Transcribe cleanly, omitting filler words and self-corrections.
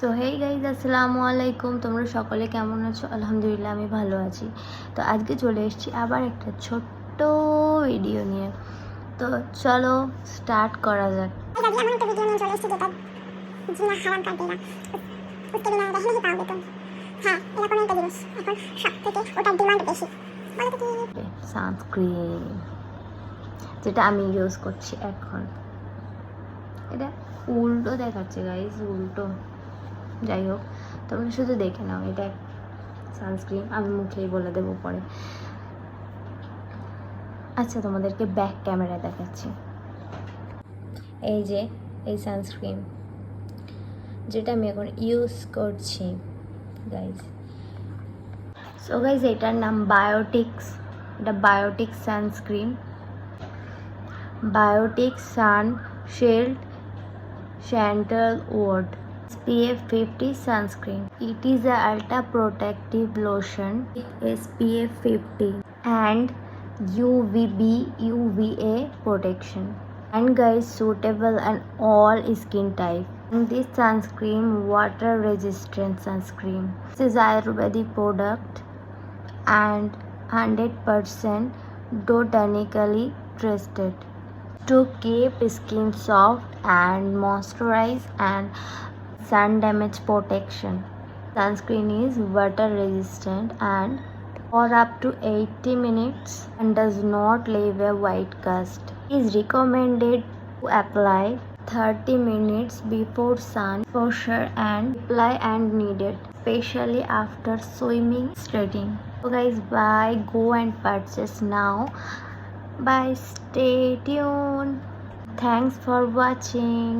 So hey guys, আসসালামু আলাইকুম। তোমরা সকলে কেমন আছো? আলহামদুলিল্লাহ আমি ভালো আছি। তো আজকে চলে এসেছি আবার একটা ছোট্ট ভিডিও নিয়ে। তো চলো স্টার্ট করা যাক। এমন একটা ভিডিও নিয়ে চলে এসেছি যেটা জিনা হারাম কাটবে না, উত্তর না দেখলে পাও বেতন। হ্যাঁ, এরকম একটা জিনিস এখন সব থেকে ওটার ডিমান্ড বেশি। বলো তো কি? সানস্ক্রিন, যেটা আমি ইউজ করছি এখন। এটা উল্টো দেখাচ্ছে গাইজ, উল্টো। যাই হোক, তোমরা শুধু দেখে নাও, এটা সানস্ক্রিন। আমি মুখেই বলে দেবো পরে। আচ্ছা, তোমাদেরকে ব্যাক ক্যামেরা দেখাচ্ছি। এই যে এই সানস্ক্রিন যেটা আমি এখন ইউজ করছি গাইজ। সো গাইজ, এটার নাম বায়োটিক্স। এটা Biotique sunscreen, Biotique sun shield sandalwood SPF 50 sunscreen. It is a ultra protective lotion with SPF 50 and UVB UVA protection, and guys suitable and all skin type. This sunscreen water resistant sunscreen. This is Ayurvedic product and 100% botanically tested to keep skin soft and moisturize and sun damage protection. Sunscreen is water resistant and for up to 80 minutes and does not leave a white cast. It is recommended to apply 30 minutes before sun exposure and apply and needed, especially after swimming, sweating. So guys, bye. Go and purchase now. Bye. Stay tuned. Thanks for watching.